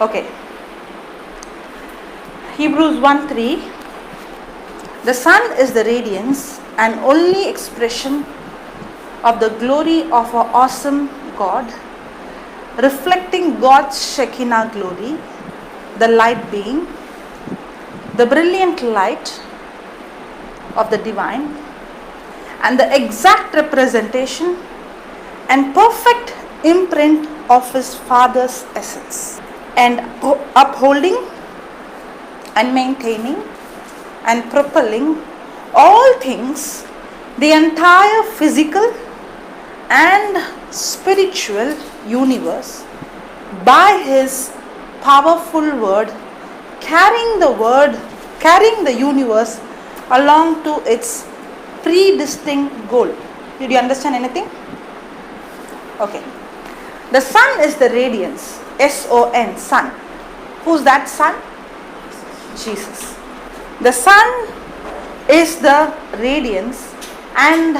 Okay. Hebrews 1:3. The Son is the radiance and only expression of the glory of our awesome God, reflecting God's Shekinah glory, the light being the brilliant light of the divine and the exact representation and perfect imprint of his Father's essence, and upholding and maintaining and propelling all things, the entire physical and spiritual universe by his powerful word, carrying the universe along to its predestined goal. Did you understand anything? Okay. The Son is the radiance. S-O-N, Son. Who's that Son? Jesus. The Son is the radiance and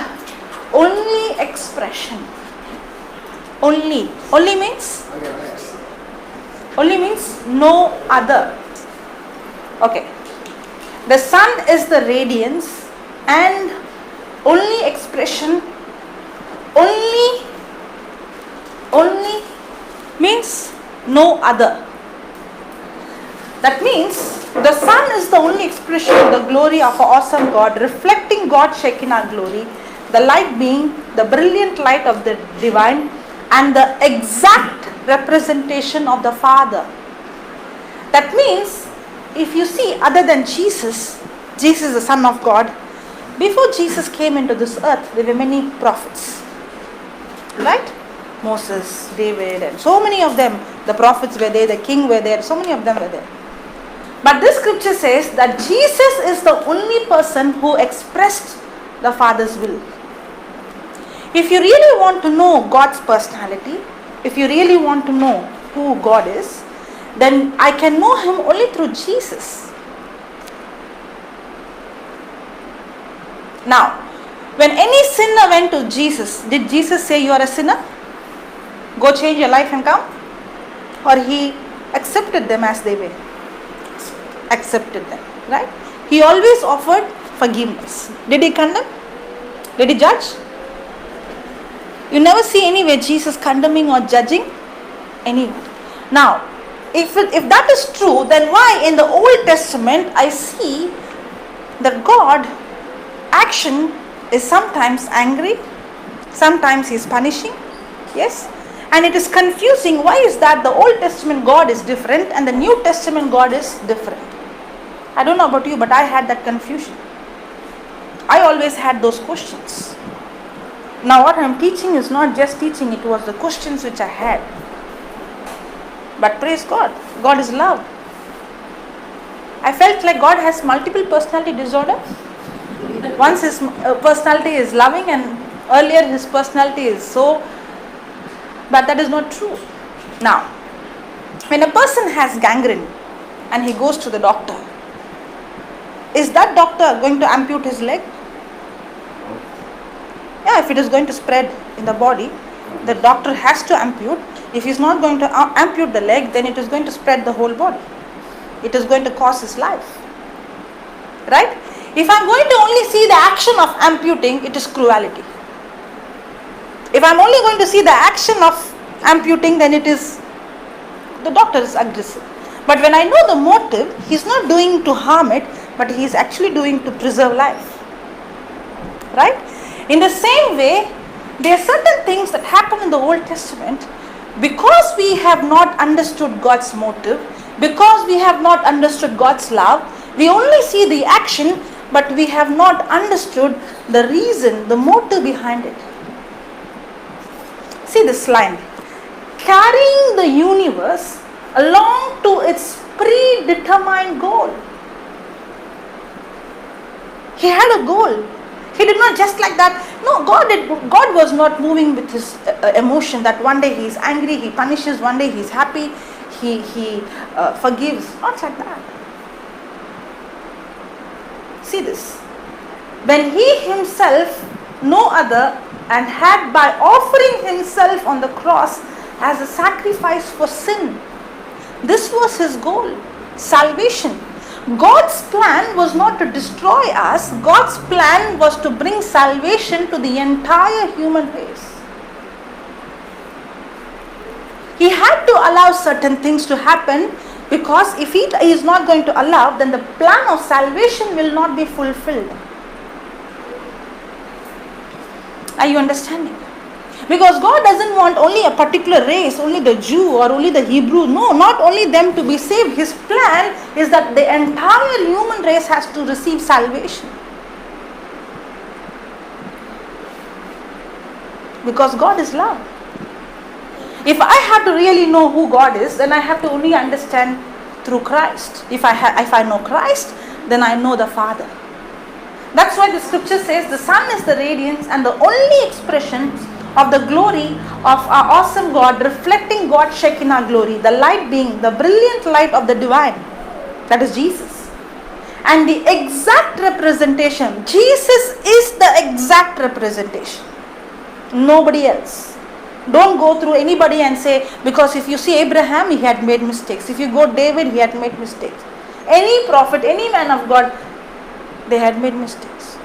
only expression. Only means no other. Okay. The Son is the radiance and only expression. Only means no other. That means the Son is the only expression of the glory of our awesome God, reflecting God's Shekinah glory, the light being the brilliant light of the divine and the exact representation of the Father. That means, if you see, other than Jesus the Son of God, before Jesus came into this earth, there were many prophets. Right? Moses, David, and so many of them, the prophets were there, the king were there, so many of them were there. But this scripture says that Jesus is the only person who expressed the Father's will. If you really want to know God's personality, if you really want to know who God is, then I can know him only through Jesus. Now, when any sinner went to Jesus, did Jesus say you are a sinner? Go change your life and come? Or he accepted them as they were? Accepted them, right? He always offered forgiveness. Did he condemn? Did he judge? You never see anywhere Jesus condemning or judging anyone. Now, if that is true, then why in the Old Testament I see that God action is sometimes angry, sometimes he is punishing? Yes. And it is confusing. Why is that the Old Testament God is different and the New Testament God is different? I don't know about you, but I had that confusion. I always had those questions. Now what I am teaching is not just teaching, it was the questions which I had. But praise God, God is love. I felt like God has multiple personality disorder. Once his personality is loving and earlier his personality is so, but that is not true. Now, when a person has gangrene and he goes to the doctor, is that doctor going to ampute his leg? Yeah, if it is going to spread in the body, the doctor has to ampute. If he is not going to ampute the leg, then it is going to spread the whole body. It is going to cause his life. Right? If I am going to only see the action of amputing, it is cruelty. If I am only going to see the action of amputing, then it is, the doctor is aggressive. But when I know the motive, he is not doing to harm it, but he is actually doing to preserve life. Right? In the same way, there are certain things that happen in the Old Testament because we have not understood God's motive, because we have not understood God's love. We only see the action, but we have not understood the reason, the motive behind it. See this line. Carrying the universe along to its predetermined goal. He had a goal. He did not just like that. No, God was not moving with his emotion that one day he is angry, he punishes, one day he is happy, he forgives. Not like that. See this. When he himself, no other, and had by offering himself on the cross, as a sacrifice for sin. This was his goal, salvation. God's plan was not to destroy us. God's plan was to bring salvation to the entire human race. He had to allow certain things to happen, because if he is not going to allow, then the plan of salvation will not be fulfilled. Are you understanding? Because God doesn't want only a particular race, only the Jew or only the Hebrew. No, not only them to be saved. His plan is that the entire human race has to receive salvation. Because God is love. If I have to really know who God is, then I have to only understand through Christ. If I know Christ, then I know the Father. That's why the scripture says the Son is the radiance and the only expression of the glory of our awesome God, reflecting God's Shekinah glory, the light being the brilliant light of the divine, that is Jesus. And the exact representation, Jesus is the exact representation, nobody else. Don't go through anybody and say, because if you see Abraham, he had made mistakes. If you go David, he had made mistakes. Any prophet, any man of God, they had made mistakes.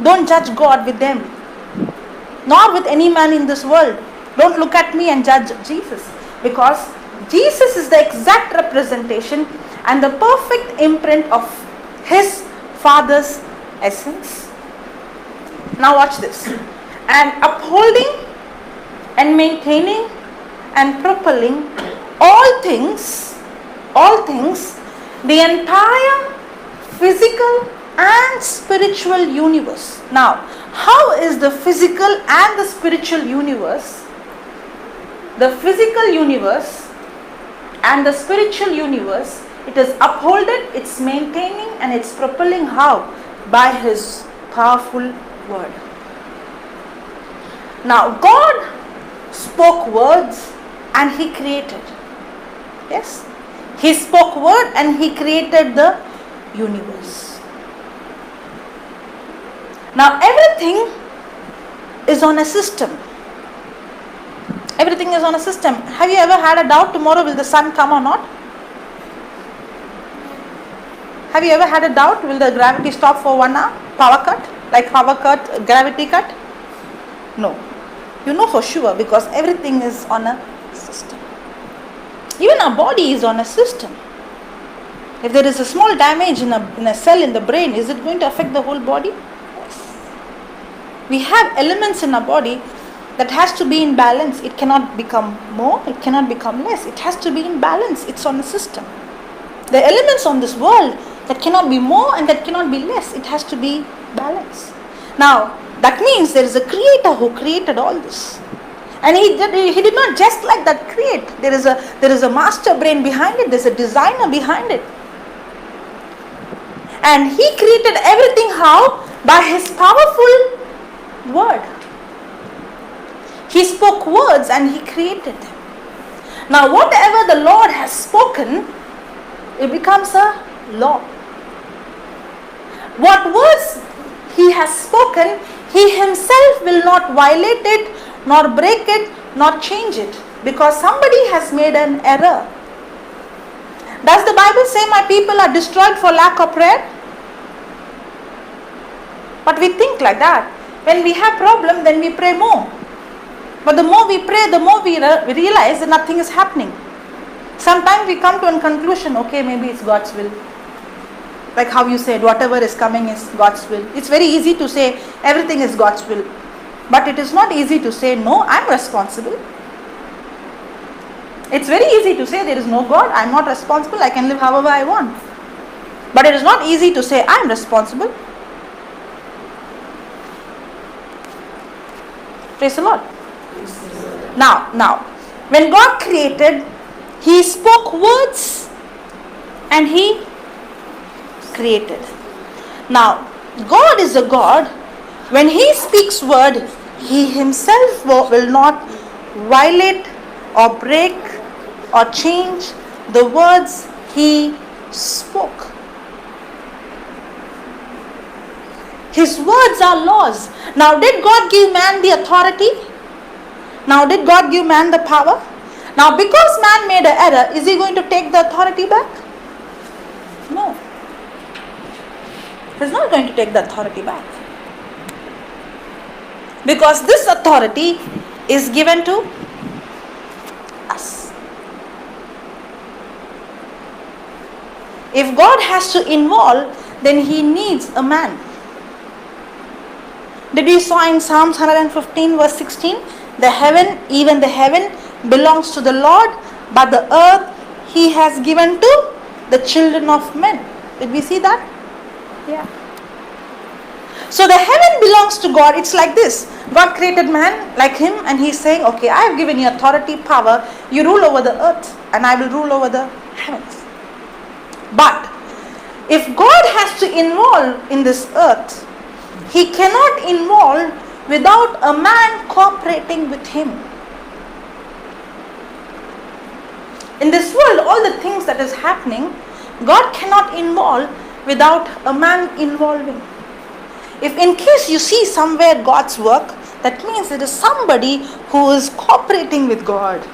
Don't judge God with them, nor with any man in this world. Don't look at me and judge Jesus, because Jesus is the exact representation and the perfect imprint of his Father's essence. Now watch this. And upholding and maintaining and propelling all things, the entire physical and spiritual universe. Now, how is the physical and the spiritual universe, the physical universe and the spiritual universe, it is upholded, it's maintaining and it's propelling how? By his powerful word. Now, God spoke words and he created. Yes? He spoke word and he created the universe. Now everything is on a system. Everything is on a system. Have you ever had a doubt tomorrow will the sun come or not? Have you ever had a doubt will the gravity stop for 1 hour? Power cut? Like power cut, gravity cut? No. You know for sure, because everything is on a system. Even our body is on a system. If there is a small damage in a cell in the brain, is it going to affect the whole body? Yes. We have elements in our body that has to be in balance. It cannot become more, it cannot become less. It has to be in balance. It's on a system. The elements on this world that cannot be more and that cannot be less. It has to be balanced. Now, that means there is a creator who created all this. And he did not just like that create. There is a master brain behind it. There is a designer behind it. And he created everything how? By his powerful word. He spoke words and he created them. Now whatever the Lord has spoken, it becomes a law. What words he has spoken, he himself will not violate it, nor break it, nor change it, because somebody has made an error. Does the Bible say my people are destroyed for lack of prayer? But we think like that. When we have problem, then we pray more. But the more we pray, the more we realize that nothing is happening. Sometimes we come to a conclusion, okay, maybe it's God's will. Like how you said, whatever is coming is God's will. It's very easy to say everything is God's will. But it is not easy to say, no, I'm responsible. It's very easy to say there is no God, I'm not responsible, I can live however I want. But it is not easy to say I'm responsible. Praise the Lord. Now, when God created, He spoke words and He created. Now, God is a God. When He speaks word, He Himself will not violate or break or change the words He spoke. His words are laws. Now, did God give man the authority? Now, did God give man the power? Now, because man made an error, is he going to take the authority back? No. He's not going to take the authority back. Because this authority is given to us. If God has to involve, then he needs a man. Did we saw in Psalms 115 verse 16? The heaven, even the heaven belongs to the Lord, but the earth he has given to the children of men. Did we see that? Yeah. So the heaven belongs to God. It's like this. God created man like him, and he's saying, okay, I have given you authority, power. You rule over the earth, and I will rule over the heavens. But if God has to involve in this earth, he cannot involve without a man cooperating with him. In this world, all the things that is happening, God cannot involve without a man involving. If in case you see somewhere God's work, that means there is somebody who is cooperating with God.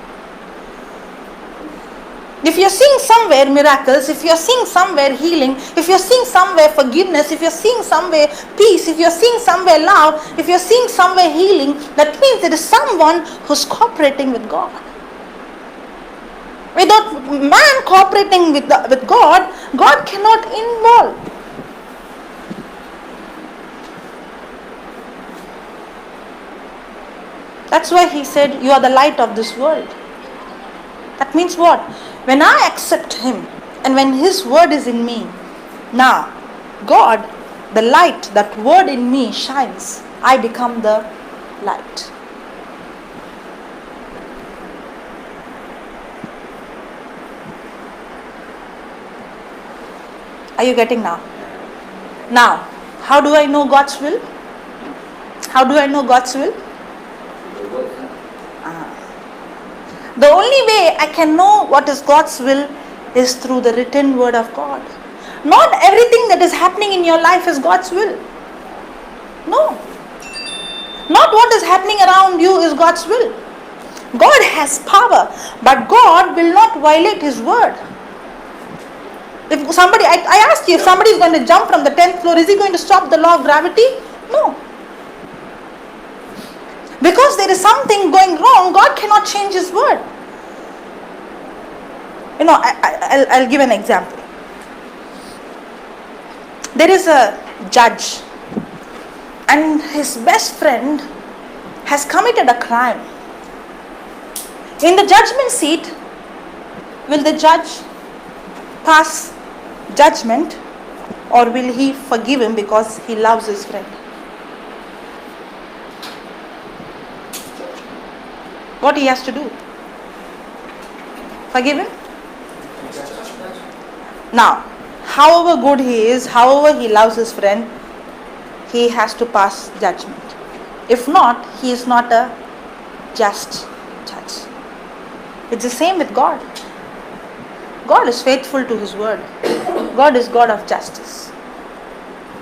If you're seeing somewhere miracles, if you're seeing somewhere healing, if you're seeing somewhere forgiveness, if you're seeing somewhere peace, if you're seeing somewhere love, if you're seeing somewhere healing, that means there is someone who's cooperating with God. Without man cooperating with God, God cannot involve. That's why he said, you are the light of this world. That means what? When I accept him and when his word is in me, now God, the light, that word in me shines. I become the light. Are you getting now? Now, how do I know God's will? How do I know God's will? The only way I can know what is God's will is through the written word of God. Not everything that is happening in your life is God's will. No. Not what is happening around you is God's will. God has power, but God will not violate his word. If somebody, I asked you, if somebody is going to jump from the 10th floor, is he going to stop the law of gravity? No. Because there is something going wrong, God cannot change his word. You know, I'll give an example. There is a judge, and his best friend has committed a crime. In the judgment seat, will the judge pass judgment, or will he forgive him because he loves his friend? What he has to do? Forgive him? Now, however good he is, however he loves his friend, he has to pass judgment. If not, he is not a just judge. It's the same with God. God is faithful to his word. God is God of justice.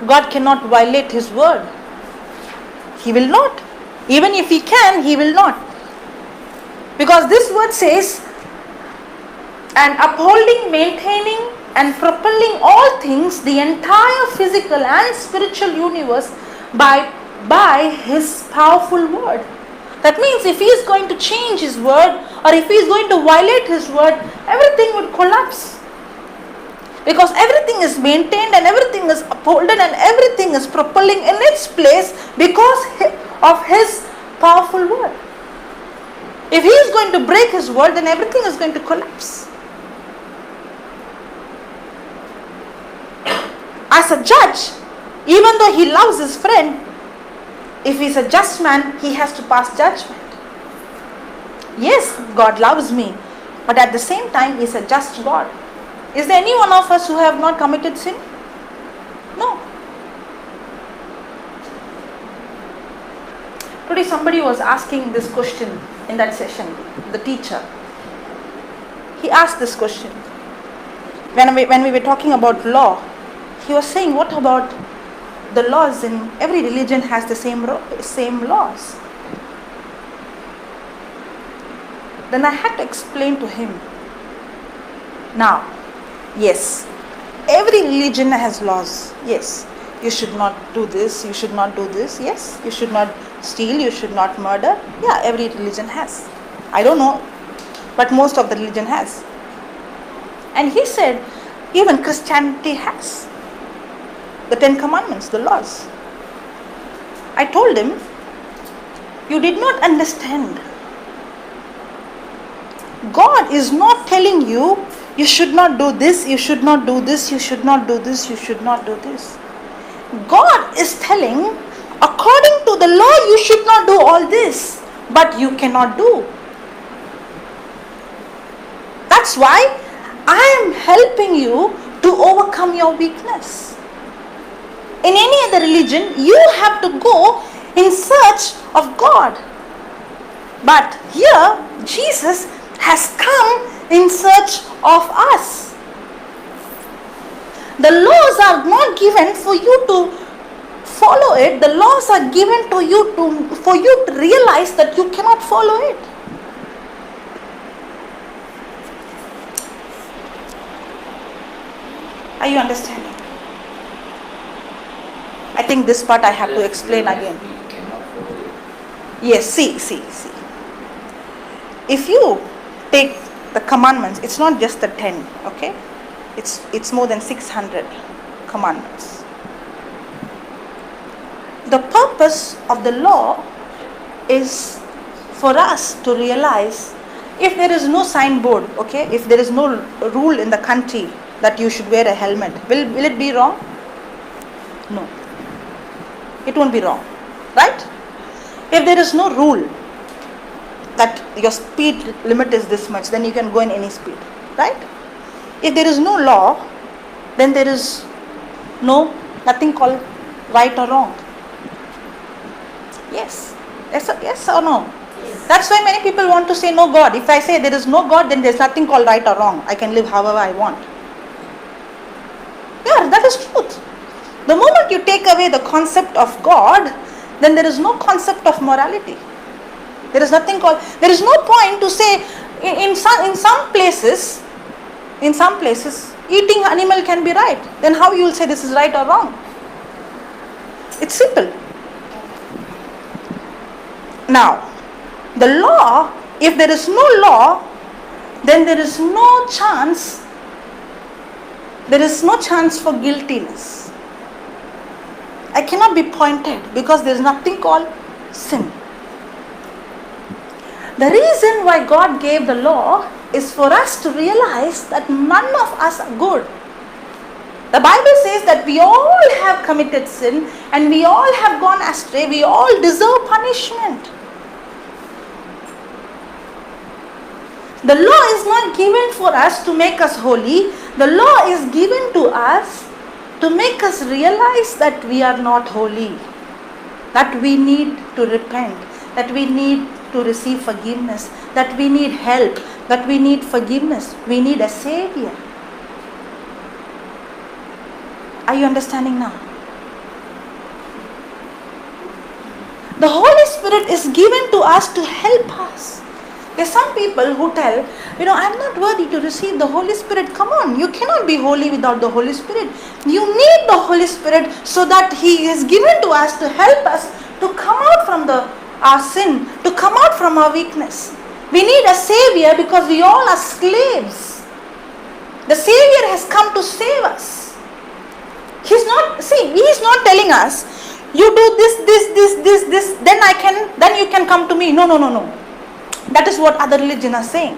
God cannot violate his word. He will not. Even if he can, he will not. Because this word says, and upholding, maintaining and propelling all things, the entire physical and spiritual universe by his powerful word. That means if he is going to change his word, or if he is going to violate his word, everything would collapse. Because everything is maintained and everything is upholded and everything is propelling in its place because of his powerful word. If he is going to break his word, then everything is going to collapse. As a judge, even though he loves his friend, if he is a just man, he has to pass judgment. Yes, God loves me, but at the same time, he is a just God. Is there any one of us who have not committed sin? No. Today somebody was asking this question in that session, the teacher. He asked this question. When we were talking about law, he was saying, what about the laws in every religion has the same laws? Then I had to explain to him. Now, yes, every religion has laws. Yes, you should not do this, you should not do this. Yes, you should not steal, you should not murder. Yeah, every religion has. I don't know, but most of the religion has. And he said, even Christianity has the 10 commandments, the laws. I told him, you did not understand. God is not telling you, you should not do this, you should not do this, you should not do this, you should not do this. God is telling, according to the law, you should not do all this, but you cannot do. That's why I am helping you to overcome your weakness. In any other religion, you have to go in search of God. But here, Jesus has come in search of us. The laws are not given for you to follow it. The laws are given to you for you to realize that you cannot follow it. Are you understanding? I think this part I have to explain again. Yes, see. If you take the commandments, it's not just the 10, okay? It's more than 600 commandments. The purpose of the law is for us to realize, if there is no signboard, okay, if there is no rule in the country that you should wear a helmet, will it be wrong? No. It won't be wrong, right? If there is no rule that your speed limit is this much, then you can go in any speed, right? If there is no law, then there is nothing called right or wrong. Yes or no? Yes. That's why many people want to say no God. If I say there is no God, then there is nothing called right or wrong. I can live however I want. Yeah, that is truth. The moment you take away the concept of God, then there is no concept of morality. There is nothing called, there is no point to say, in some places, eating animal can be right. Then how you will say this is right or wrong? It's simple. Now, the law, if there is no law, then there is no chance for guiltiness. I cannot be pointed because there is nothing called sin. The reason why God gave the law is for us to realize that none of us are good. The Bible says that we all have committed sin and we all have gone astray. We all deserve punishment. The law is not given for us to make us holy. The law is given to us to make us realize that we are not holy, that we need to repent, that we need to receive forgiveness, that we need help, that we need forgiveness, we need a Savior. Are you understanding now? The Holy Spirit is given to us to help us. There are some people who tell, I'm not worthy to receive the Holy Spirit. Come on, you cannot be holy without the Holy Spirit. You need the Holy Spirit so that He is given to us to help us to come out from our sin, to come out from our weakness. We need a Savior because we all are slaves. The Savior has come to save us. He's not telling us, you do this, then you can come to me. No. That is what other religions are saying.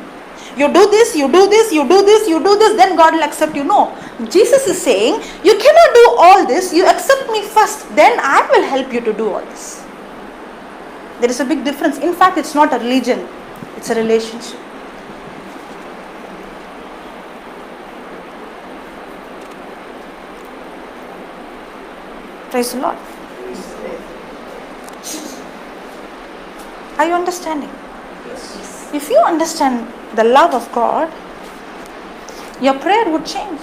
You do this, then God will accept you. No. Jesus is saying, you cannot do all this, you accept me first, then I will help you to do all this. There is a big difference. In fact, it's not a religion, it's a relationship. Praise the Lord. Are you understanding? Yes. If you understand the love of God, your prayer would change.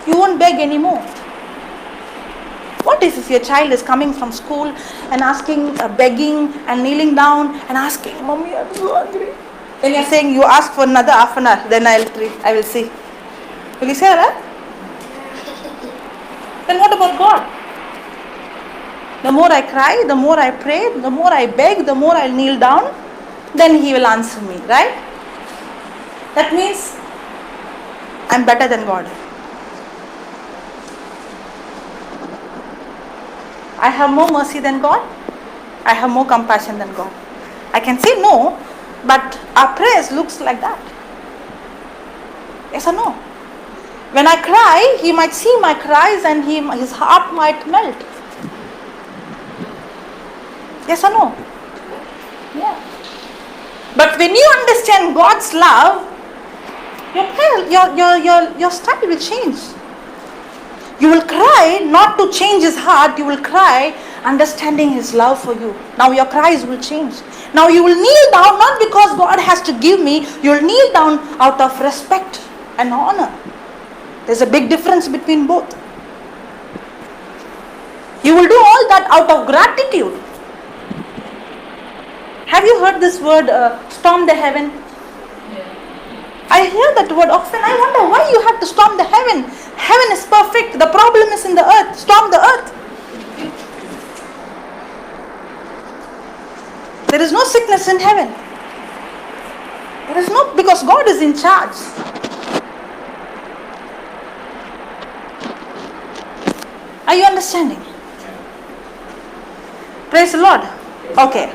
You won't beg anymore. What if your child is coming from school and asking, begging and kneeling down and asking, Mommy, I'm so hungry. Then you're saying you ask for another half an hour, then I will see. Will you say that? Then what about God? The more I cry, the more I pray, the more I beg, the more I kneel down, then He will answer me, right? That means I'm better than God. I have more mercy than God. I have more compassion than God. I can say no, but our prayers looks like that. Yes or no? When I cry, He might see my cries and His heart might melt. Yes or no? Yeah. But when you understand God's love, your style will change. You will cry not to change His heart, you will cry understanding His love for you. Now your cries will change. Now you will kneel down not because God has to give me, you will kneel down out of respect and honor. There's a big difference between both. You will do all that out of gratitude. Have you heard this word, storm the heaven? I hear that word often. I wonder why you have to storm the heaven. Heaven is perfect. The problem is in the earth. Storm the earth. There is no sickness in heaven. There is no, because God is in charge. Are you understanding? Praise the Lord. Okay.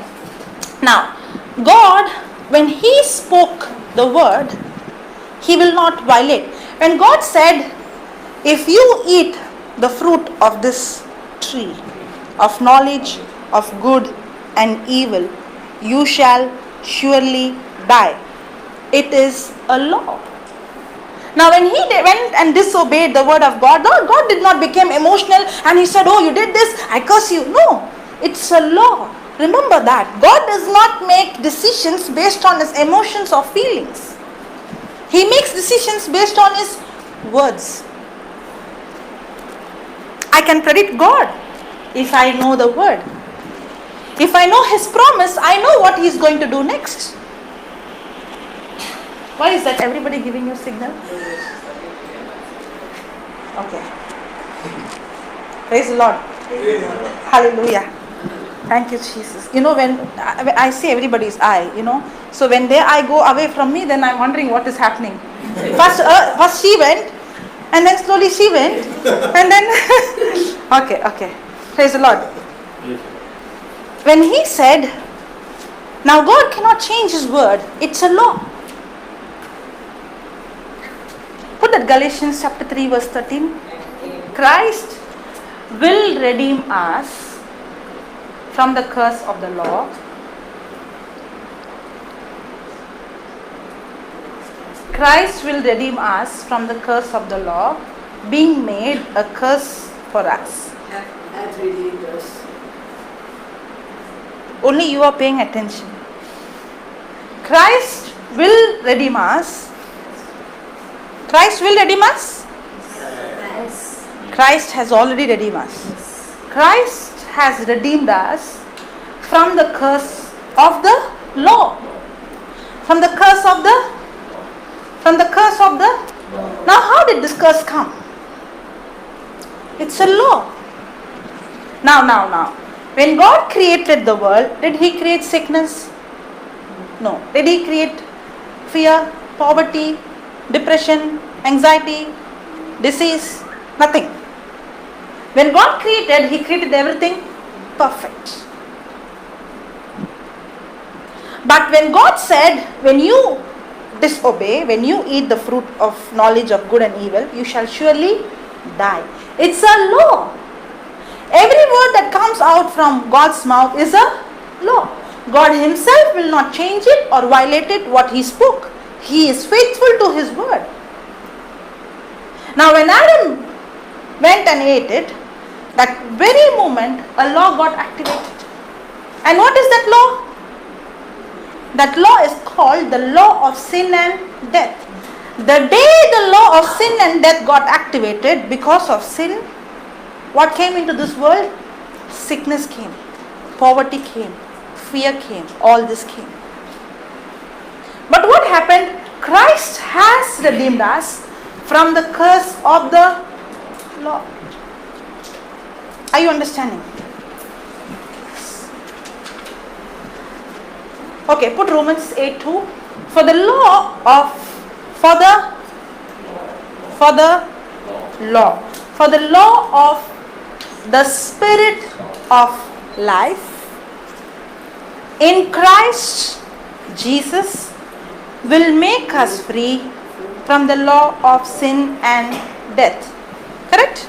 Now, God, when He spoke the word, He will not violate. When God said, if you eat the fruit of this tree of knowledge of good and evil, you shall surely die. It is a law. Now when he went and disobeyed the word of God, God did not become emotional and He said, oh, you did this, I curse you. No, it's a law. Remember that. God does not make decisions based on His emotions or feelings. He makes decisions based on His words. I can predict God if I know the word. If I know His promise, I know what He is going to do next. Why is that? Everybody giving you signal? Okay. Praise the Lord. Hallelujah. Thank you, Jesus. You know, when I see everybody's eye, so when their eye go away from me, then I'm wondering what is happening. First she went, and then slowly she went, and then okay. Praise the Lord. When He said, now God cannot change His word, it's a law. Put that Galatians chapter 3 verse 13. Christ will redeem us from the curse of the law. Christ will redeem us from the curse of the law, being made a curse for us. Hath redeemed us. Only you are paying attention. Christ will redeem us. Christ will redeem us? Yes. Christ has already redeemed us. Christ has redeemed us from the curse of the law. From the curse of the Now how did this curse come? It's a law. Now. When God created the world, did He create sickness? No. Did He create fear, poverty, depression, anxiety, disease? Nothing. When God created, He created everything perfect. But when God said, when you disobey, when you eat the fruit of knowledge of good and evil, you shall surely die. It's a law. Every word that comes out from God's mouth is a law. God Himself will not change it or violate it what He spoke. He is faithful to His word. Now when Adam went and ate it, that very moment a law got activated. And what is that law? That law is called the law of sin and death. The day the law of sin and death got activated, because of sin, what came into this world? Sickness came, poverty came, fear came, all this came. But what happened? Christ has redeemed us from the curse of the law. Are you understanding? Okay, put Romans 8:2. For the law of the Spirit of life in Christ Jesus will make us free from the law of sin and death. Correct?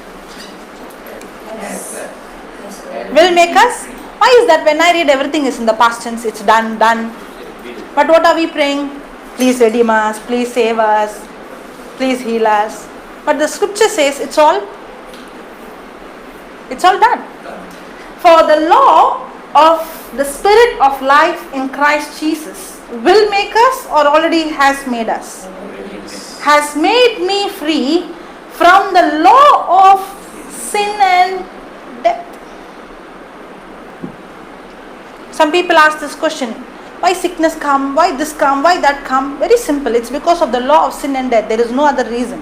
Yes. Will make us. Why is that when I read everything is in the past tense? It's done. But what are we praying? Please redeem us, please save us, please heal us. But the scripture says it's all done. For the law of the Spirit of life in Christ Jesus will make us, or already has made us, has made me free from the law of sin and death. Some people ask this question, why sickness come, why this come, why that come? Very simple, it's because of the law of sin and death. There is no other reason.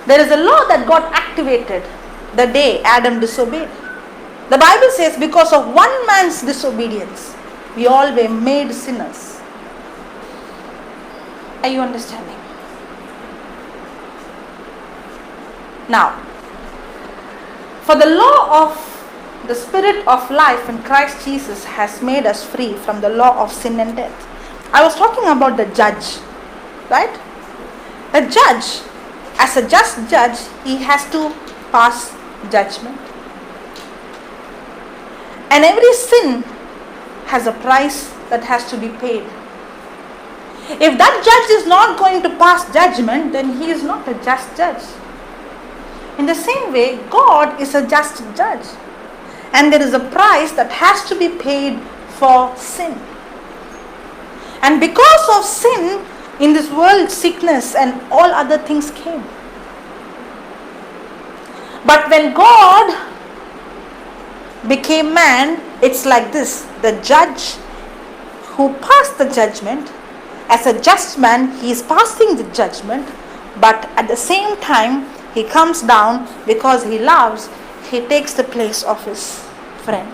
There is a law that got activated the day Adam disobeyed. The Bible says because of one man's disobedience, we all were made sinners. Are you understanding? Now, for the law of the Spirit of life in Christ Jesus has made us free from the law of sin and death. I was talking about the judge, right? The judge, as a just judge, he has to pass judgment. And every sin has a price that has to be paid. If that judge is not going to pass judgment, then he is not a just judge. In the same way, God is a just judge. And there is a price that has to be paid for sin. And because of sin, in this world, sickness and all other things came. But when God became man, it's like this. The judge who passed the judgment, as a just man, he is passing the judgment, but at the same time, he comes down because he loves, he takes the place of his friend.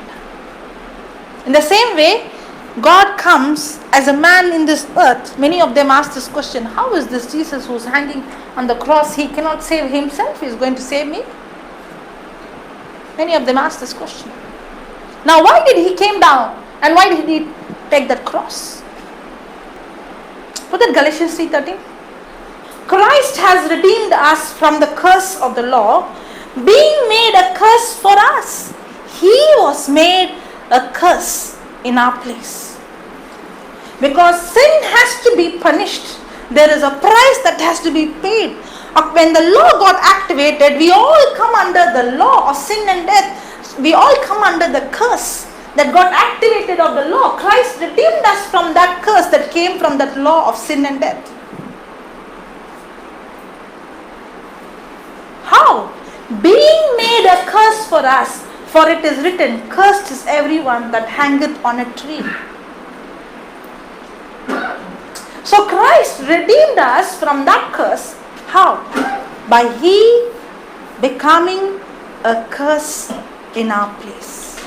In the same way, God comes as a man in this earth. Many of them ask this question, how is this Jesus who's hanging on the cross, he cannot save himself, he is going to save me? Many of them ask this question. Now why did he came down and why did he take that cross? Put that Galatians 3:13. Christ has redeemed us from the curse of the law, being made a curse for us. He was made a curse in our place. Because sin has to be punished. There is a price that has to be paid. When the law got activated, we all come under the law of sin and death. We all come under the curse that got activated of the law. Christ redeemed us from that curse that came from that law of sin and death. How? Being made a curse for us. For it is written, cursed is everyone that hangeth on a tree. So Christ redeemed us from that curse. How? By he becoming a curse in our place.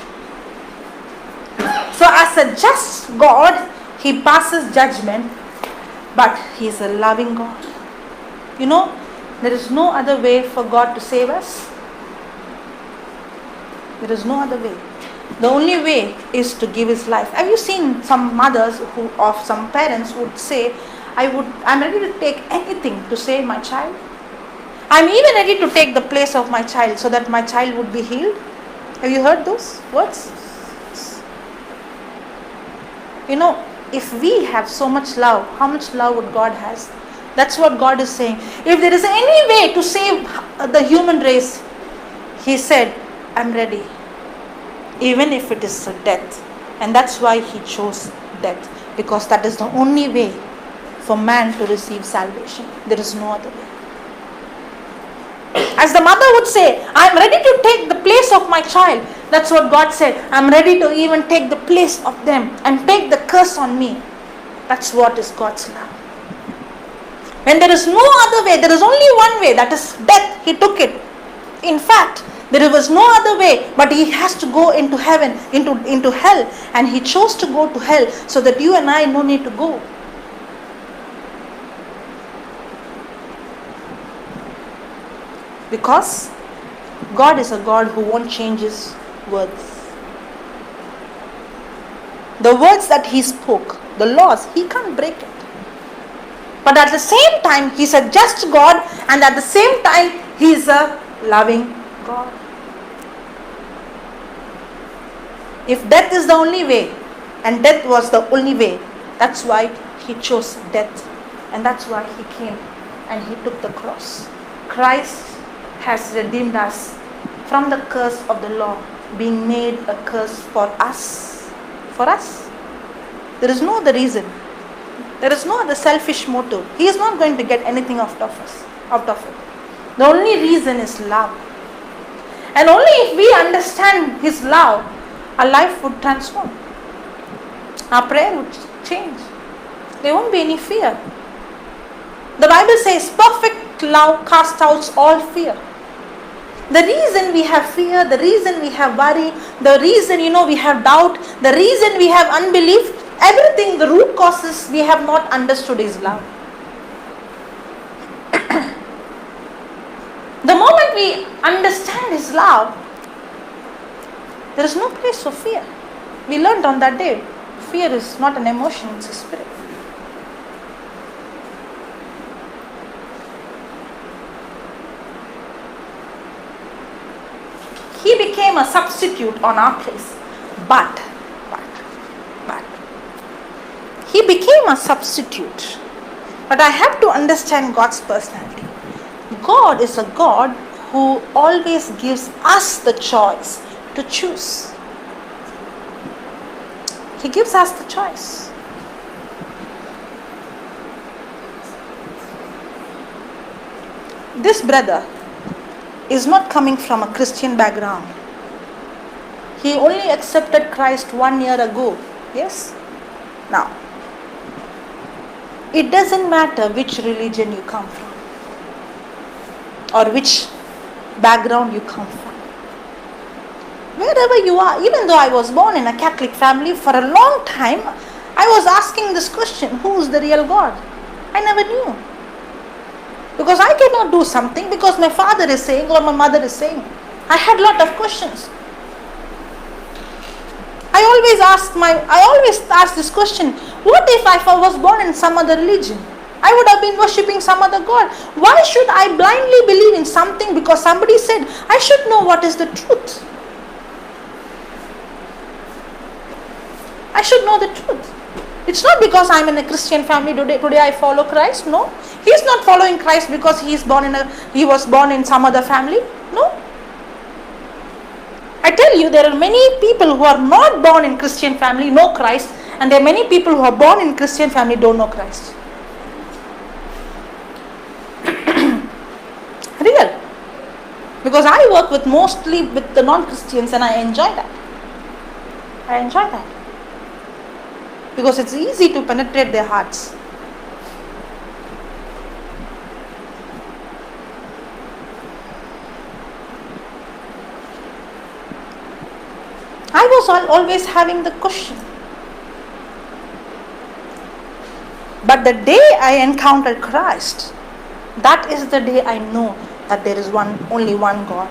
So as a just God, he passes judgment, but he is a loving God. You know, there is no other way for God to save us. There is no other way. The only way is to give his life. Have you seen some mothers or some parents would say, I'm ready to take anything to save my child. I'm even ready to take the place of my child so that my child would be healed. Have you heard those words? You know, if we have so much love, how much love would God has? That's what God is saying. If there is any way to save the human race, he said, I'm ready. Even if it is death. And that's why he chose death. Because that is the only way for man to receive salvation. There is no other way. As the mother would say, I'm ready to take the place of my child. That's what God said. I'm ready to even take the place of them and take the curse on me. That's what is God's love. When there is no other way, there is only one way, that is death. He took it. In fact, there was no other way, but he has to go into heaven, into hell, and he chose to go to hell so that you and I no need to go. Because God is a God who won't change his words. The words that he spoke, the laws, he can't break it. But at the same time, he's a just God, and at the same time, he's a loving God. If death is the only way, and death was the only way, that's why he chose death. And that's why he came and he took the cross. Christ has redeemed us from the curse of the law, being made a curse for us. For us. There is no other reason. There is no other selfish motive. He is not going to get anything out of it. The only reason is love. And only if we understand his love, our life would transform. Our prayer would change. There won't be any fear. The Bible says perfect love casts out all fear. The reason we have fear, the reason we have worry, the reason we have doubt, the reason we have unbelief, everything, the root causes we have not understood his love. The moment we understand his love, there is no place for fear. We learned on that day, fear is not an emotion, it's a spirit. He became a substitute on our place. But, he became a substitute. But I have to understand God's personality. God is a God who always gives us the choice to choose. He gives us the choice. This brother is not coming from a Christian background. He only accepted Christ 1 year ago. Yes? Now, it doesn't matter which religion you come from or which background you come from. Wherever you are, even though I was born in a Catholic family, for a long time, I was asking this question, who is the real God? I never knew. Because I cannot do something because my father is saying or my mother is saying. I had a lot of questions. I always ask this question, what if I was born in some other religion? I would have been worshipping some other God. Why should I blindly believe in something because somebody said? I should know what is the truth. I should know the truth. It's not because I'm in a Christian family today I follow Christ. No. He's not following Christ because he was born in some other family. No. I tell you, there are many people who are not born in Christian family know Christ, and there are many people who are born in Christian family don't know Christ. Real. Because I work mostly with the non-Christians and I enjoy that. Because it's easy to penetrate their hearts. I was always having the question. But the day I encountered Christ, that is the day I know that there is only one God,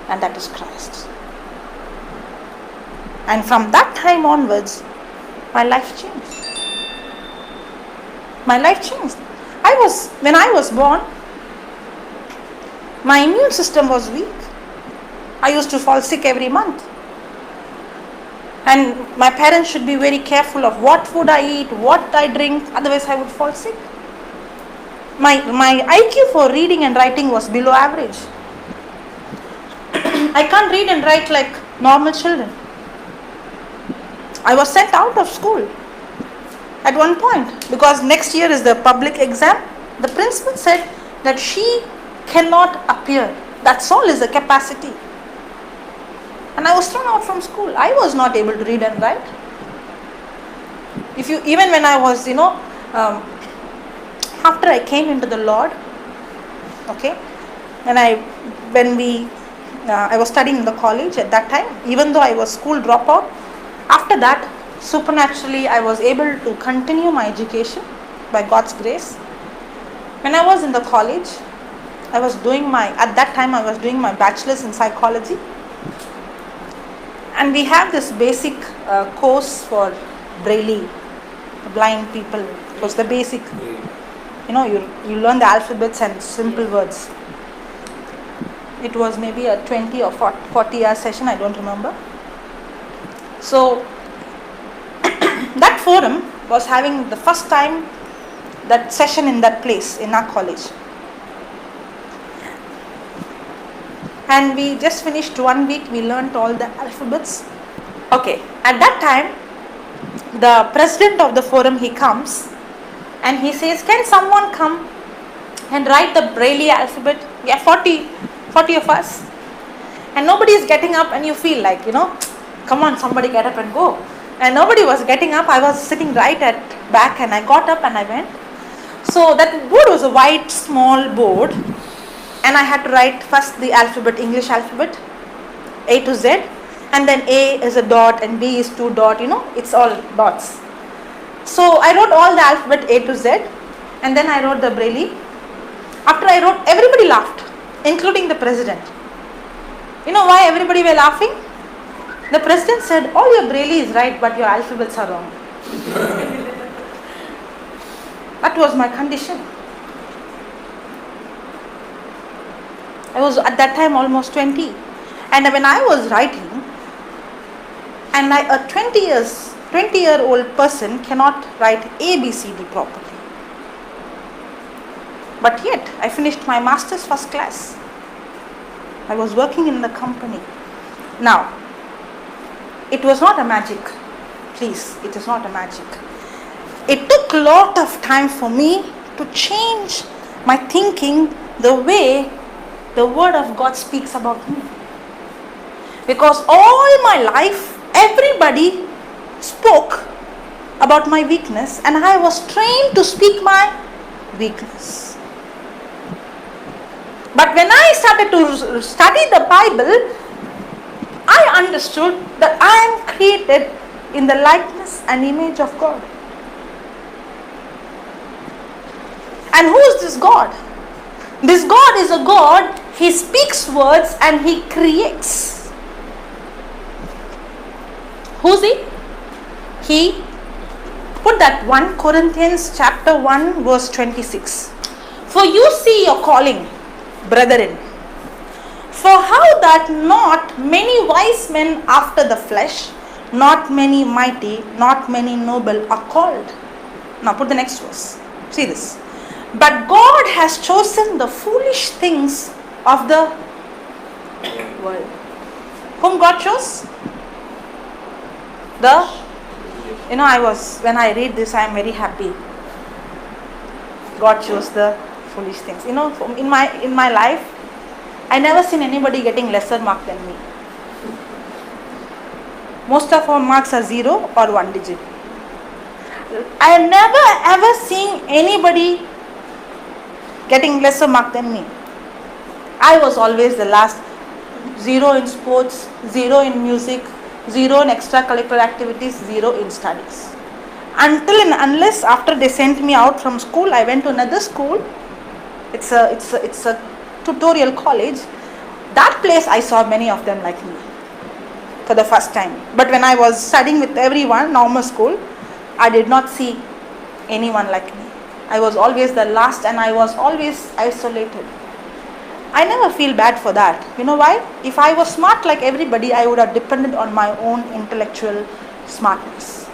and that is Christ. And from that time onwards, my life changed. When I was born, my immune system was weak. I used to fall sick every month. And my parents should be very careful of what food I eat, what I drink, otherwise I would fall sick. My IQ for reading and writing was below average. I can't read and write like normal children. I was sent out of school at one point because next year is the public exam. The principal said that she cannot appear. That's all is the capacity. And I was thrown out from school. I was not able to read and write. If you, even when I was, after I came into the Lord, okay, I was studying in the college at that time, even though I was school dropout, after that, supernaturally, I was able to continue my education by God's grace. When I was in the college, at that time I was doing my bachelor's in psychology. And we have this basic course for Braille, blind people. It was the basic, you learn the alphabets and simple words. It was maybe a 20 or 40 hour session, I don't remember. So, that forum was having the first time that session in that place, in our college. And we just finished 1 week, we learnt all the alphabets. Okay, at that time, the president of the forum, he comes and he says, can someone come and write the Braille alphabet? We have 40 of us. And nobody is getting up, and you feel like, come on, somebody get up and go. And nobody was getting up. I was sitting right at back, and I got up and I went. So that board was a white small board, and I had to write first the alphabet, English alphabet, A to Z, and then A is a dot and B is 2 dot, it's all dots. So I wrote all the alphabet A to Z, and then I wrote the Braille. After I wrote, everybody laughed, including the president. You know why everybody were laughing? The president said, all your Braille is right, but your alphabets are wrong. That was my condition. I was at that time almost 20. And when I was writing, and a 20-year-old person cannot write ABCD properly. But yet, I finished my master's first class. I was working in the company. Now, it was not a magic. Please, it is not a magic. It took a lot of time for me to change my thinking the way the Word of God speaks about me. Because all my life, everybody spoke about my weakness, and I was trained to speak my weakness. But when I started to study the Bible, I understood that I am created in the likeness and image of God. And who is this God? This God is a God, He speaks words and He creates. Who's He? He put that 1 Corinthians chapter 1 verse 26. For you see your calling, brethren. For how that not many wise men after the flesh, not many mighty, not many noble are called. Now put the next verse. See this. But God has chosen the foolish things of the world. Whom God chose? When I read this, I am very happy. God chose the foolish things. In my life, I never seen anybody getting lesser mark than me. Most of our marks are 0 or 1 digit. I have never ever seen anybody getting lesser mark than me. I was always the last. 0 in sports, 0 in music, 0 in extracurricular activities, 0 in studies. Until and unless after they sent me out from school, I went to another school. It's a tutorial college. That place I saw many of them like me for the first time. But when I was studying with everyone, normal school, I did not see anyone like me. I was always the last, and I was always isolated. I never feel bad for that. You know why? If I was smart like everybody, I would have depended on my own intellectual smartness.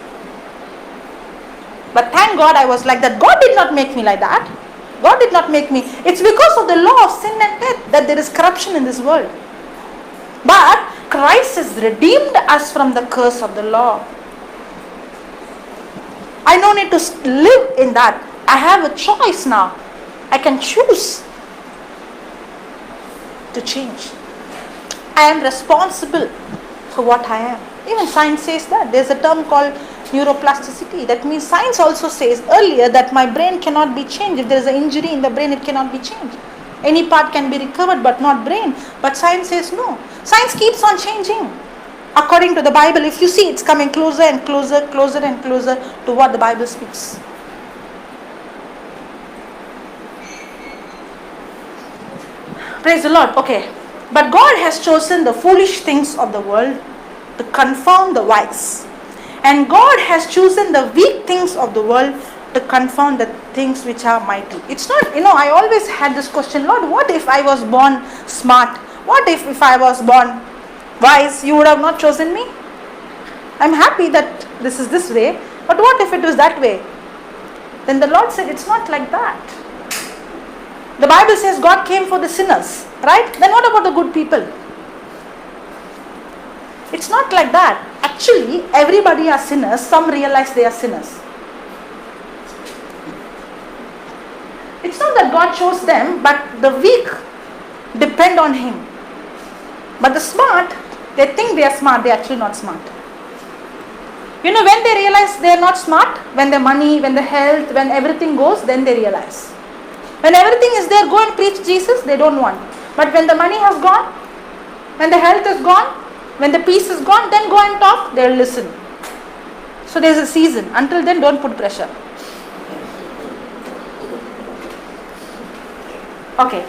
But thank God I was like that. God did not make me like that. God did not make me. It's because of the law of sin and death that there is corruption in this world. But Christ has redeemed us from the curse of the law. I don't need to live in that. I have a choice now. I can choose to change. I am responsible for what I am. Even science says that. There's a term called neuroplasticity. That means science also says earlier that my brain cannot be changed. If there is an injury in the brain, it cannot be changed. Any part can be recovered but not brain. But science says no. Science keeps on changing. According to the Bible, if you see, it's coming closer and closer, closer and closer to what the Bible speaks. Praise the Lord. Okay. But God has chosen the foolish things of the world to confound the wise. And God has chosen the weak things of the world to confound the things which are mighty. It's not, I always had this question, Lord, what if I was born smart? What if I was born wise? You would have not chosen me? I'm happy that this is this way, but what if it was that way? Then the Lord said, it's not like that. The Bible says God came for the sinners, right? Then what about the good people? It's not like that. Actually, everybody are sinners. Some realize they are sinners. It's not that God chose them, but the weak depend on Him. But the smart, they think they are smart, they are actually not smart. When they realize they are not smart, when the money, when the health, when everything goes, then they realize. When everything is there, go and preach Jesus, they don't want. But when the money has gone, when the health is gone, when the peace is gone, then go and talk, they will listen. So there is a season. Until then, don't put pressure. Okay.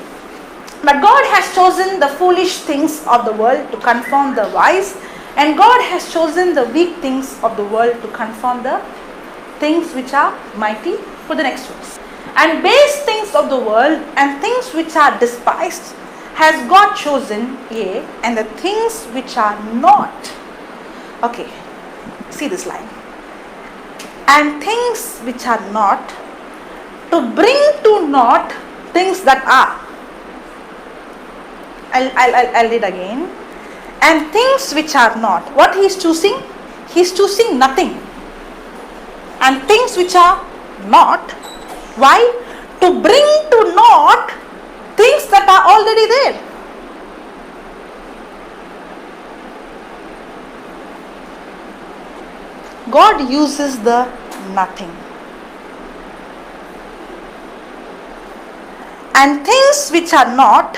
But God has chosen the foolish things of the world to confound the wise, and God has chosen the weak things of the world to confound the things which are mighty. For the next verse. And base things of the world and things which are despised has God chosen, yea, and the things which are not. Okay, see this line. And things which are not, to bring to naught things that are. I'll read again. And things which are not. What he is choosing? He is choosing nothing. And things which are not. Why? To bring to naught things that are already there. God uses the nothing. And things which are not,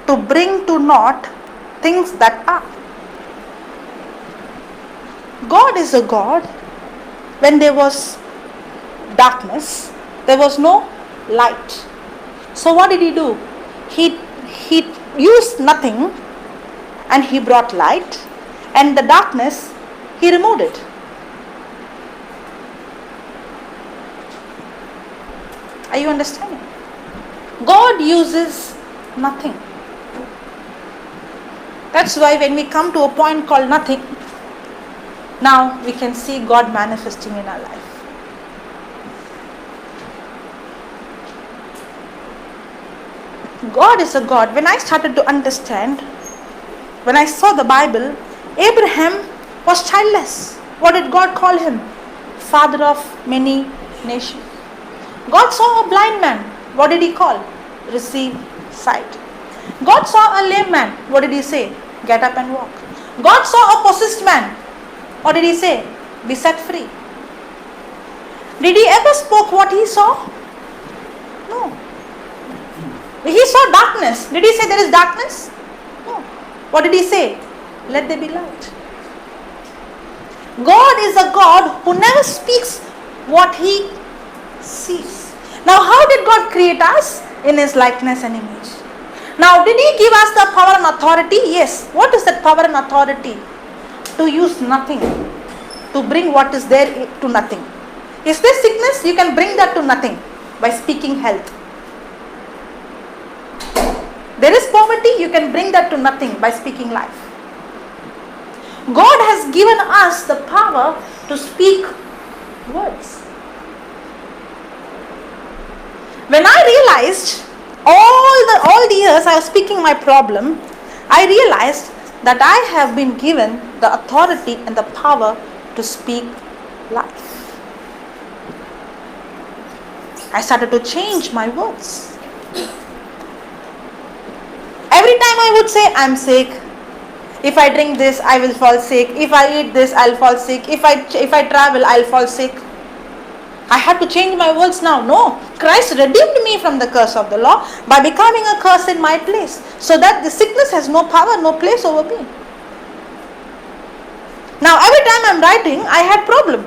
to bring to naught things that are. God is a God. When there was darkness, there was no light. So what did He do? He used nothing and He brought light, and the darkness He removed it. Are you understanding? God uses nothing. That's why when we come to a point called nothing, now we can see God manifesting in our life. God is a God. When I started to understand, when I saw the Bible, Abraham was childless. What did God call him? Father of many nations. God saw a blind man. What did He call? Receive sight. God saw a lame man. What did He say? Get up and walk. God saw a possessed man. What did He say? Be set free. Did He ever spoke what He saw? No. He saw darkness. Did He say there is darkness? No. What did He say? Let there be light. God is a God who never speaks what He sees. Now, how did God create us? In His likeness and image. Now, did He give us the power and authority? Yes. What is that power and authority? To use nothing. To bring what is there to nothing. Is there sickness? You can bring that to nothing by speaking health. There is poverty, you can bring that to nothing by speaking life. God has given us the power to speak words. When I realized all the years I was speaking my problem, I realized that I have been given the authority and the power to speak life. I started to change my words. Every time I would say, I'm sick. If I drink this, I will fall sick. If I eat this, I'll fall sick. If I travel, I'll fall sick. I have to change my words now. No. Christ redeemed me from the curse of the law by becoming a curse in my place. So that the sickness has no power, no place over me. Now every time I'm writing, I had problem.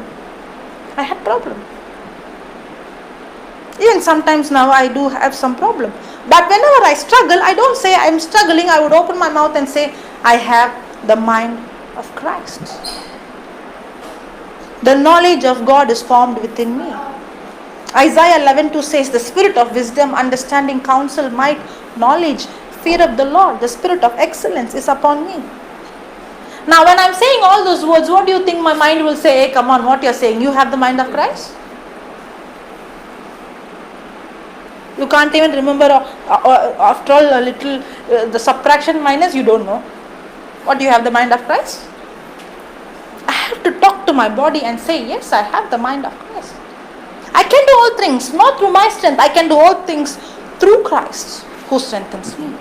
Even sometimes now I do have some problem. But whenever I struggle, I don't say I'm struggling. I would open my mouth and say, I have the mind of Christ. The knowledge of God is formed within me. Isaiah 11:2 says, the spirit of wisdom, understanding, counsel, might, knowledge, fear of the Lord, the spirit of excellence is upon me. Now when I'm saying all those words, what do you think my mind will say? Hey, come on, what you're saying? You have the mind of Christ? You can't even remember, after all, a little, the subtraction minus, you don't know. What, do you have the mind of Christ? I have to talk to my body and say, yes, I have the mind of Christ. I can do all things, not through my strength. I can do all things through Christ who strengthens me.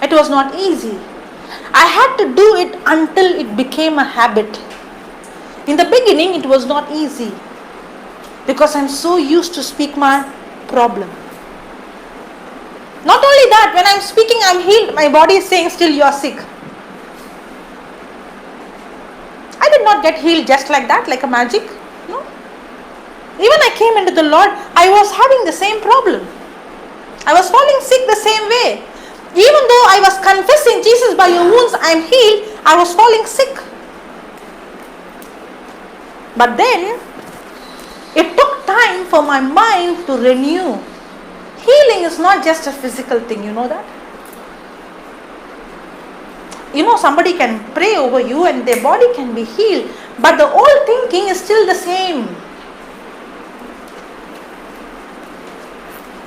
It was not easy. I had to do it until it became a habit. In the beginning, it was not easy. Because I'm so used to speak my problem. Not only that, when I'm speaking, I'm healed. My body is saying, still you are sick. I did not get healed just like that, like a magic. No. Even I came into the Lord, I was having the same problem. I was falling sick the same way. Even though I was confessing, Jesus, by your wounds I am healed, I was falling sick. But then, it took time for my mind to renew. Healing is not just a physical thing, you know that? You know, somebody can pray over you and their body can be healed, but the old thinking is still the same.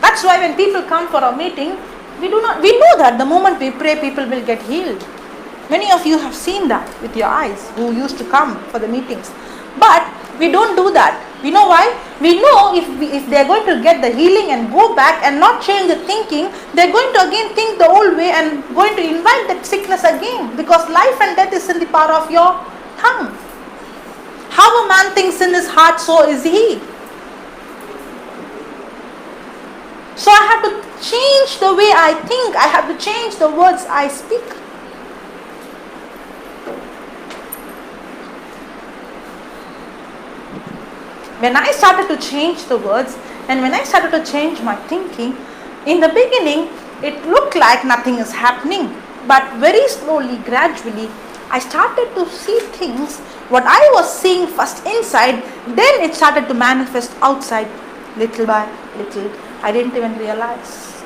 That's why when people come for a meeting, we know that the moment we pray, people will get healed. Many of you have seen that with your eyes, who used to come for the meetings. But we don't do that. We know why? We know if they're going to get the healing and go back and not change the thinking, they're going to again think the old way and going to invite that sickness again. Because life and death is in the power of your tongue. How a man thinks in his heart, so is he. So I have to change the way I think. I have to change the words I speak. When I started to change the words and when I started to change my thinking, in the beginning, it looked like nothing is happening. But very slowly, gradually, I started to see things, what I was seeing first inside, then it started to manifest outside, little by little. I didn't even realize.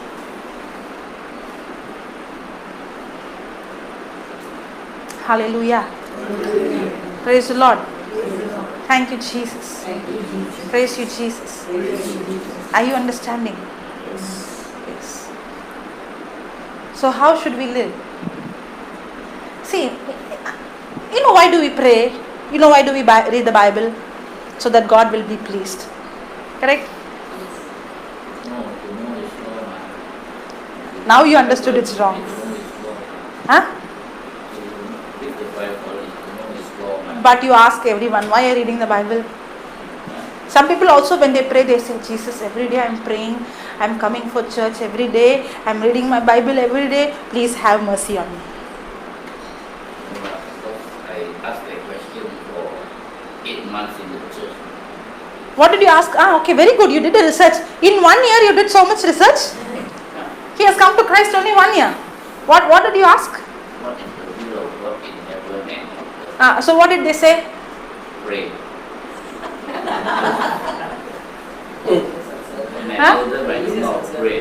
Hallelujah. Hallelujah. Praise the Lord. Praise the Lord. Thank you, Jesus. Thank you, Jesus. Praise you, Jesus. Praise you, Jesus. Are you understanding? Yes. Yes. So how should we live? See, you know why do we pray? You know why do we read the Bible? So that God will be pleased. Correct? Now you understood it's wrong. Huh? But you ask everyone, why are you reading the Bible? Some people also when they pray, they say, Jesus, every day I'm praying, I'm coming for church every day, I'm reading my Bible every day, please have mercy on me. I asked a question for 8 months in the church. What did you ask? Okay, very good, you did a research. In 1 year you did so much research? He has come to Christ only 1 year. What did you ask? What is the will of God in heaven and So what did they say? pray? When I Huh? told them I did not pray,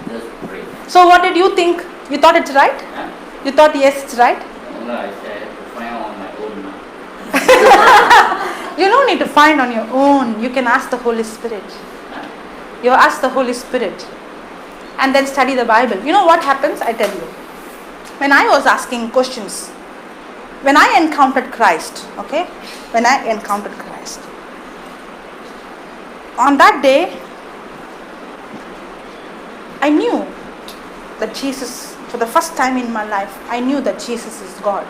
just pray. So what did you think? You thought it's right? Huh? You thought yes, it's right? No, I said I have to find out on my own now. You don't need to find on your own. You can ask the Holy Spirit. You ask the Holy Spirit. And then study the Bible. You know what happens? I tell you. When I was asking questions, when I encountered Christ, okay? When I encountered Christ, on that day, I knew that Jesus for the first time in my life, I knew that Jesus is God.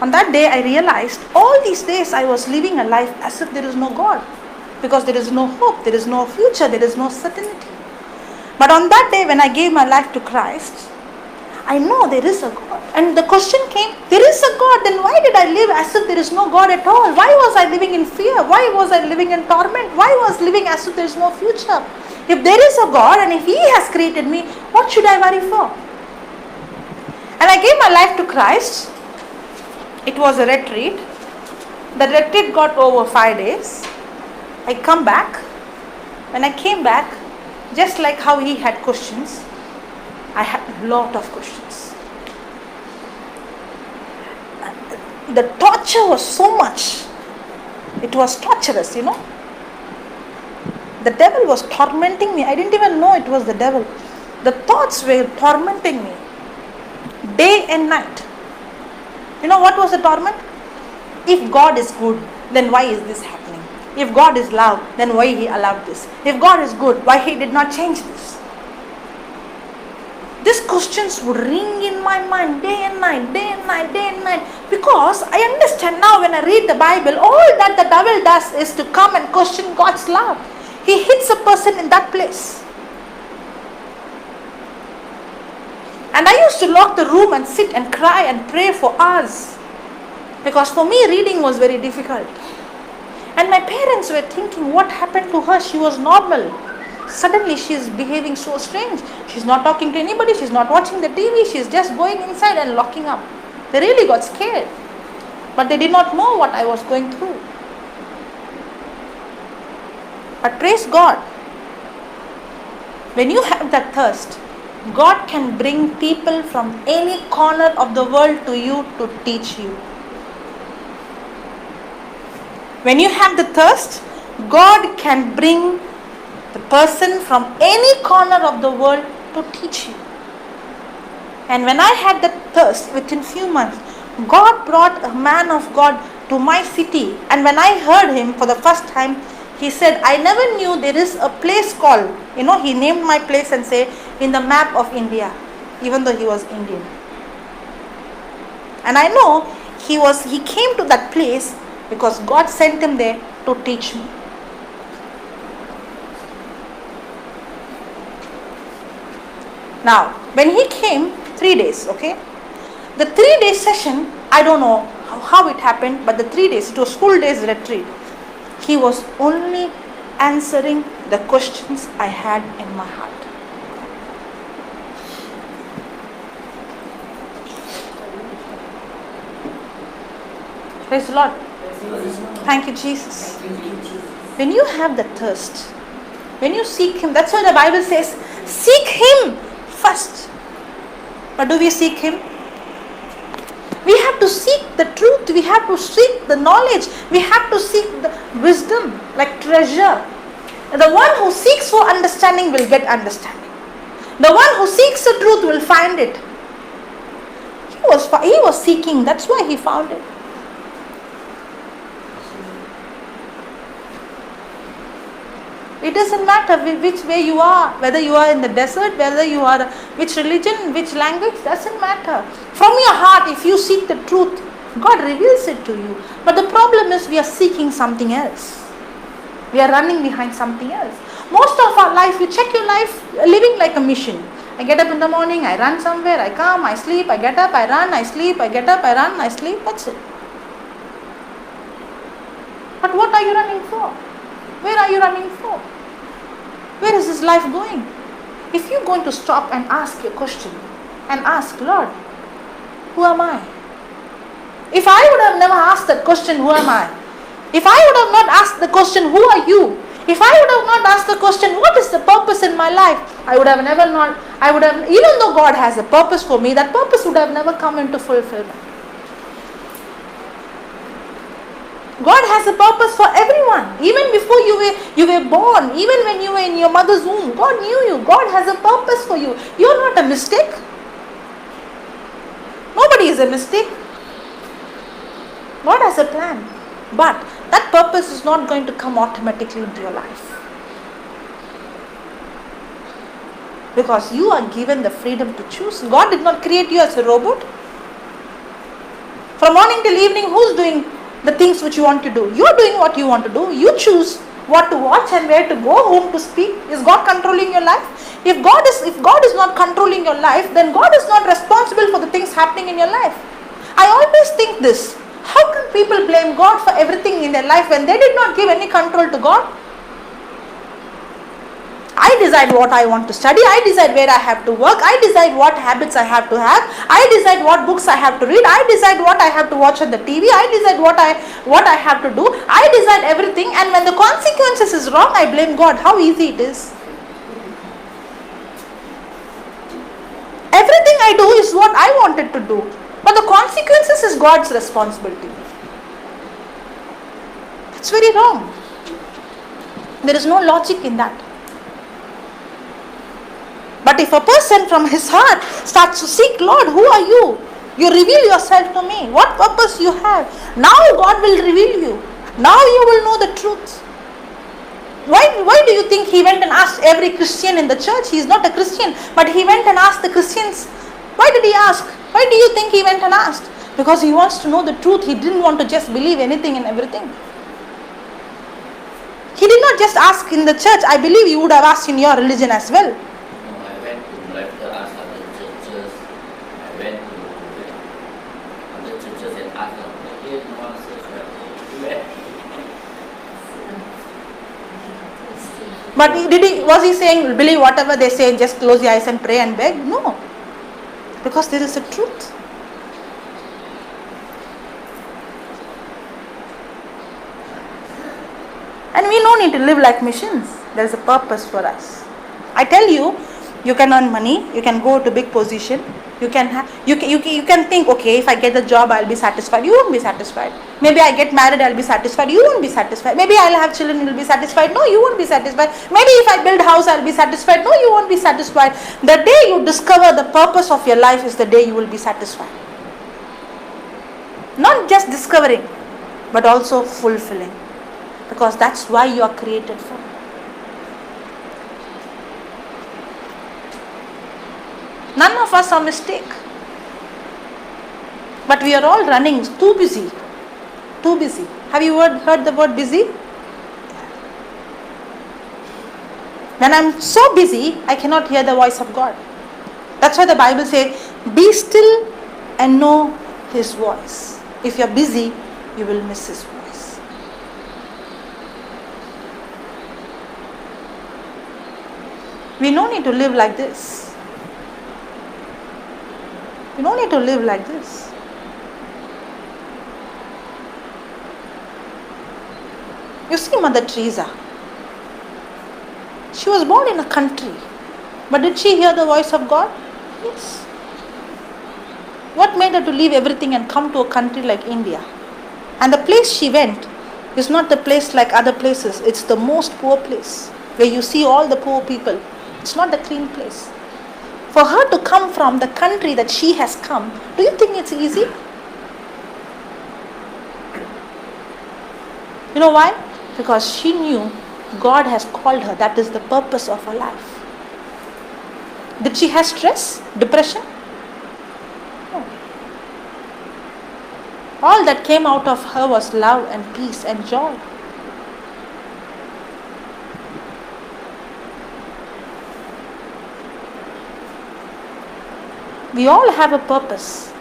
On that day, I realized all these days I was living a life as if there is no God. Because there is no hope, there is no future, there is no certainty. But on that day when I gave my life to Christ, I know there is a God. And the question came, there is a God, then why did I live as if there is no God at all? Why was I living in fear? Why was I living in torment? Why was I living as if there is no future? If there is a God and if He has created me, what should I worry for? And I gave my life to Christ. It was a retreat. The retreat got over 5 days. I come back. When I came back, just like how he had questions, I had a lot of questions. The torture was so much. It was torturous, The devil was tormenting me. I didn't even know it was the devil. The thoughts were tormenting me day and night. You know what was the torment? If God is good, then why is this happening? If God is love, then why He allowed this? If God is good, why He did not change this? These questions would ring in my mind day and night, day and night, day and night. Because I understand now when I read the Bible, all that the devil does is to come and question God's love. He hits a person in that place. And I used to lock the room and sit and cry and pray for hours. Because for me, reading was very difficult. And my parents were thinking, what happened to her? She was normal. Suddenly she is behaving so strange. She's not talking to anybody. She's not watching the TV. She's just going inside and locking up. They really got scared. But they did not know what I was going through. But praise God. When you have that thirst, God can bring people from any corner of the world to you to teach you. When you have the thirst, God can bring the person from any corner of the world to teach you. And when I had that thirst, within few months, God brought a man of God to my city. And when I heard him for the first time, he said, I never knew there is a place called, he named my place and said, in the map of India, even though he was Indian. And I know he came to that place because God sent him there to teach me. Now, when he came, 3 days, okay? The 3-day session, I don't know how it happened, but the 3 days, it was full days retreat. He was only answering the questions I had in my heart. Praise the Lord. Thank you, Jesus. When you have the thirst, when you seek Him, that's why the Bible says, seek Him first. But do we seek Him? We have to seek the truth. We have to seek the knowledge. We have to seek the wisdom like treasure. The one who seeks for understanding will get understanding. The one who seeks the truth will find it. He was seeking. That's why he found it. It doesn't matter which way you are, whether you are in the desert, whether you are which religion, which language, doesn't matter. From your heart, if you seek the truth, God reveals it to you. But the problem is we are seeking something else. We are running behind something else. Most of our life, you check your life, living like a mission. I get up in the morning, I run somewhere, I come, I sleep, I get up, I run, I sleep, I get up, I run, I sleep, that's it. But what are you running for? Where are you running for? Where is this life going? If you're going to stop and ask a question and ask, Lord, who am I? If I would have never asked that question, who am I? If I would have not asked the question, who are you? If I would have not asked the question, what is the purpose in my life? Even though God has a purpose for me, that purpose would have never come into fulfillment. God has a purpose for everyone. Even before you were born, even when you were in your mother's womb, God knew you. God has a purpose for you. You are not a mistake. Nobody is a mistake. God has a plan. But that purpose is not going to come automatically into your life. Because you are given the freedom to choose. God did not create you as a robot. From morning till evening, who's doing the things which you want to do? You're doing what you want to do. You choose what to watch and where to go, whom to speak. Is God controlling your life? If God is not controlling your life, then God is not responsible for the things happening in your life. I always think this. How can people blame God for everything in their life when they did not give any control to God? I decide what I want to study. I decide where I have to work. I decide what habits I have to have. I decide what books I have to read. I decide what I have to watch on the TV. I decide what I have to do. I decide everything, and when the consequences is wrong, I blame God. How easy it is. Everything I do is what I wanted to do, but the consequences is God's responsibility. It's very wrong. There is no logic in that. But if a person from his heart starts to seek, Lord, who are you? You reveal yourself to me. What purpose you have? Now God will reveal you. Now you will know the truth. Why do you think he went and asked every Christian in the church? He is not a Christian, but he went and asked the Christians. Why did he ask? Why do you think he went and asked? Because he wants to know the truth. He didn't want to just believe anything and everything. He did not just ask in the church. I believe you would have asked in your religion as well. I went to lecture ask other churches. I went to other churches and asked them, hey, no answers. But was he saying, believe whatever they say, just close your eyes and pray and beg? No. Because there is a truth. And we don't need to live like machines. There is a purpose for us. I tell you, you can earn money, you can go to big position, you can think, okay, if I get the job, I'll be satisfied. You won't be satisfied. Maybe I get married, I'll be satisfied. You won't be satisfied. Maybe I'll have children, you'll be satisfied. No, you won't be satisfied. Maybe if I build a house, I'll be satisfied. No, you won't be satisfied. The day you discover the purpose of your life is the day you will be satisfied. Not just discovering, but also fulfilling. Because that's why you are created for. None of us are mistake. But we are all running too busy. Too busy. Have you heard the word busy? When I'm so busy, I cannot hear the voice of God. That's why the Bible says, be still and know His voice. If you're busy, you will miss His voice. We don't need to live like this. You don't need to live like this. You see Mother Teresa. She was born in a country. But did she hear the voice of God? Yes. What made her to leave everything and come to a country like India? And the place she went is not the place like other places. It's the most poor place, where you see all the poor people. It's not the clean place. For her to come from the country that she has come, do you think it's easy? You know why? Because she knew God has called her. That is the purpose of her life. Did she have stress? Depression? No. All that came out of her was love and peace and joy. We all have a purpose.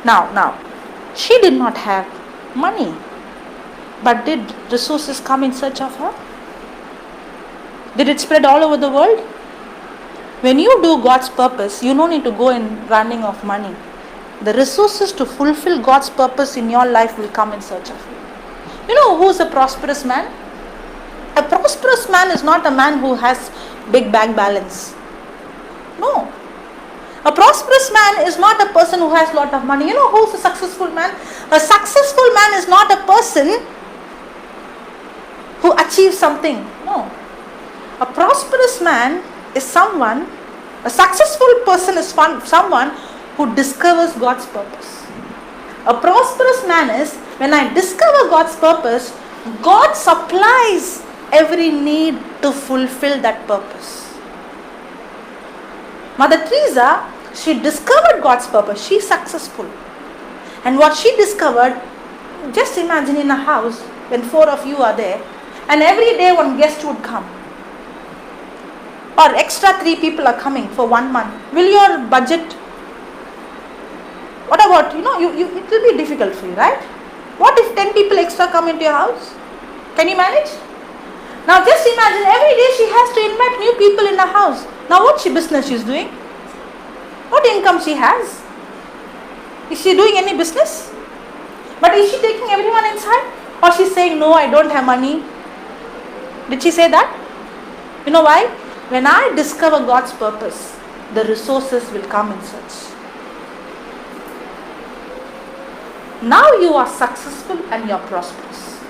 Now, she did not have money, but did resources come in search of her? Did it spread all over the world? When you do God's purpose, you don't need to go in running of money. The resources to fulfill God's purpose in your life will come in search of you. You know who's a prosperous man? A prosperous man is not a man who has big bank balance. No. A prosperous man is not a person who has a lot of money. You know who's a successful man? A successful man is not a person who achieves something. No. A prosperous man is someone, a successful person is someone who discovers God's purpose. A prosperous man is, when I discover God's purpose, God supplies every need to fulfill that purpose. Mother Teresa, she discovered God's purpose. She's successful. And what she discovered, just imagine in a house when 4 of you are there and every day one guest would come. Or extra 3 people are coming for 1 month. Will your budget, what about, it will be difficult for you, right? What if 10 people extra come into your house? Can you manage? Now just imagine every day she has to invite new people in her house. Now what business she is doing? What income she has? Is she doing any business? But is she taking everyone inside? Or she's saying, no, I don't have money? Did she say that? You know why? When I discover God's purpose, the resources will come in search. Now you are successful and you are prosperous.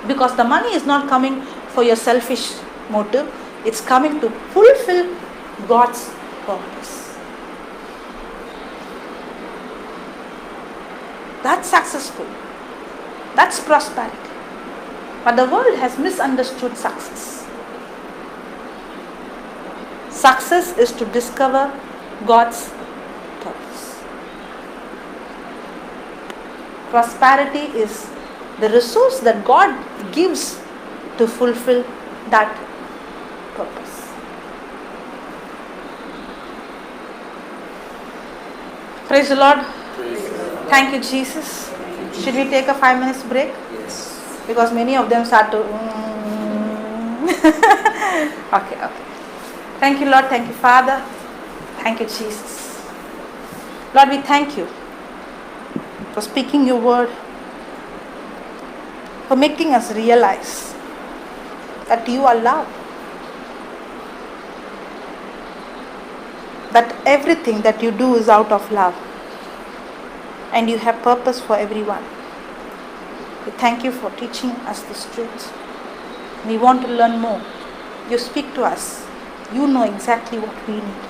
Because the money is not coming for your selfish motive. It's coming to fulfill God's purpose. That's successful. That's prosperity. But the world has misunderstood success. Success is to discover God's purpose. Prosperity is the resource that God gives to fulfill that purpose. Praise the Lord. Thank you, Jesus. Should we take a 5 minutes break? Yes. Because many of them start to Okay. Thank you, Lord. Thank you, Father. Thank you, Jesus. Lord, we thank you for speaking your word, for making us realize that you are love, that everything that you do is out of love, and you have purpose for everyone. We thank you for teaching us this truth. We want to learn more. You speak to us. You know exactly what we need.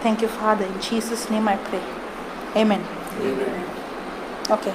Thank you, Father. In Jesus' name I pray. Amen. Amen. Okay.